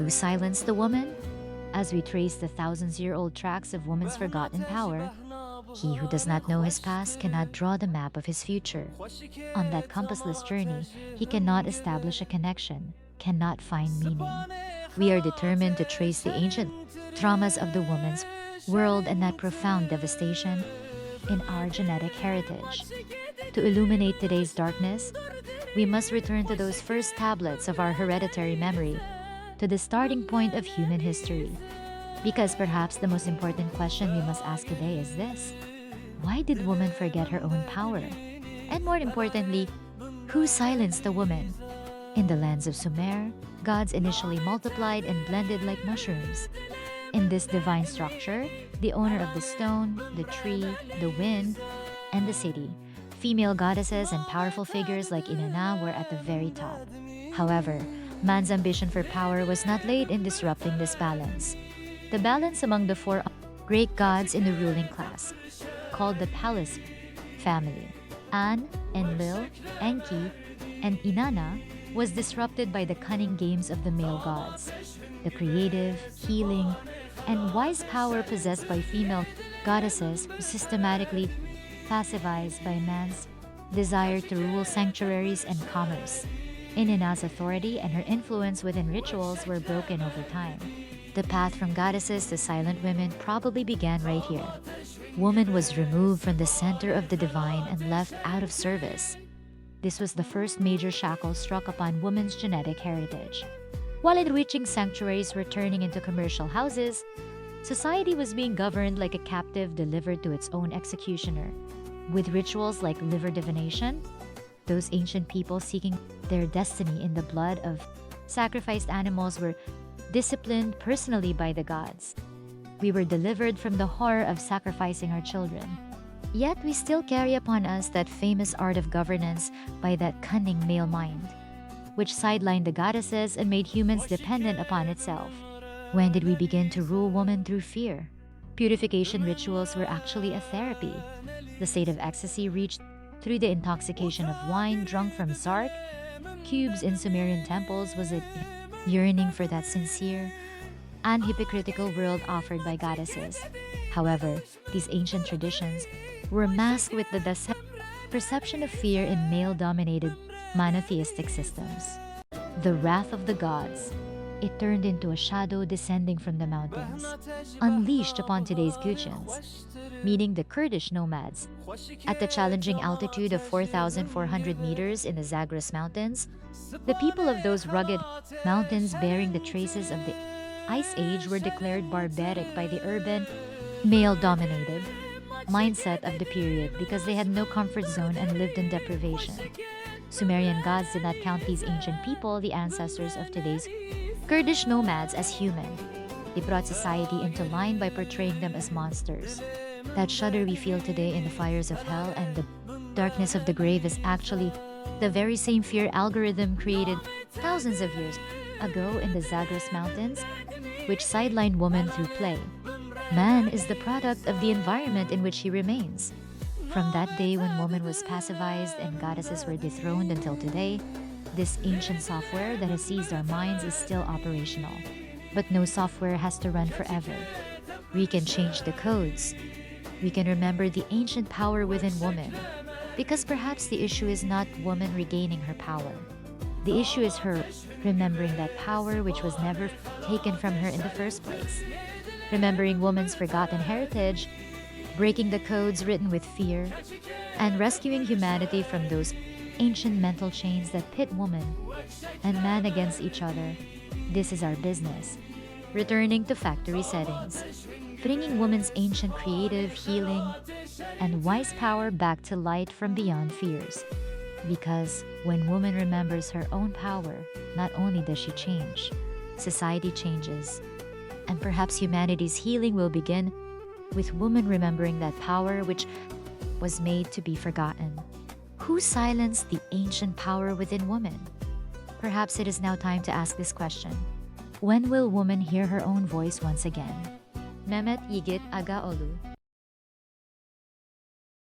who silenced the woman? As we trace the thousands-year-old tracks of woman's forgotten power, he who does not know his past cannot draw the map of his future. On that compassless journey, he cannot establish a connection, cannot find meaning. We are determined to trace the ancient traumas of the woman's world and that profound devastation in our genetic heritage. To illuminate today's darkness, we must return to those first tablets of our hereditary memory, to the starting point of human history. Because perhaps the most important question we must ask today is this: why did woman forget her own power? And more importantly, who silenced the woman? In the lands of Sumer, gods initially multiplied and blended like mushrooms. In this divine structure, the owner of the stone, the tree, the wind, and the city, female goddesses and powerful figures like Inanna were at the very top. However, man's ambition for power was not late in disrupting this balance. The balance among the four great gods in the ruling class, called the palace family, An, Enlil, Enki, and Inanna, was disrupted by the cunning games of the male gods. The creative, healing, and wise power possessed by female goddesses was systematically pacifized by man's desire to rule sanctuaries and commerce. Inanna's authority and her influence within rituals were broken over time. The path from goddesses to silent women probably began right here. Woman was removed from the center of the divine and left out of service. This was the first major shackle struck upon woman's genetic heritage. While enriching sanctuaries were turning into commercial houses, society was being governed like a captive delivered to its own executioner. With rituals like liver divination, those ancient people seeking their destiny in the blood of sacrificed animals were disciplined personally by the gods. We were delivered from the horror of sacrificing our children. Yet we still carry upon us that famous art of governance by that cunning male mind, which sidelined the goddesses and made humans dependent upon itself. When did we begin to rule woman through fear? Purification rituals were actually a therapy. The state of ecstasy reached through the intoxication of wine drunk from Zark cubes in Sumerian temples. Was it yearning for that sincere and hypocritical world offered by goddesses? However, these ancient traditions were masked with the perception of fear in male-dominated monotheistic systems. The wrath of the gods. It turned into a shadow descending from the mountains, unleashed upon today's Gutians, meaning the Kurdish nomads. At the challenging altitude of 4,400 meters in the Zagros Mountains, the people of those rugged mountains bearing the traces of the Ice Age were declared barbaric by the urban, male-dominated mindset of the period because they had no comfort zone and lived in deprivation. Sumerian gods did not count these ancient people, the ancestors of today's Kurdish nomads, as human. They brought society into line by portraying them as monsters. That shudder we feel today in the fires of hell and the darkness of the grave is actually the very same fear algorithm created thousands of years ago in the Zagros Mountains, which sidelined woman through play. Man is the product of the environment in which he remains. From that day when woman was pacified and goddesses were dethroned until today, this ancient software that has seized our minds is still operational. But no software has to run forever. We can change the codes. We can remember the ancient power within woman. Because perhaps the issue is not woman regaining her power. The issue is her remembering that power which was never taken from her in the first place. Remembering woman's forgotten heritage, breaking the codes written with fear, and rescuing humanity from those ancient mental chains that pit woman and man against each other. This is our business. Returning to factory settings, bringing woman's ancient creative, healing, and wise power back to light from beyond fears. Because when woman remembers her own power, not only does she change, society changes. And perhaps humanity's healing will begin with woman remembering that power which was made to be forgotten. Who silenced the ancient power within woman? Perhaps it is now time to ask this question. When will woman hear her own voice once again? Mehmet Yiğit Agaoğlu.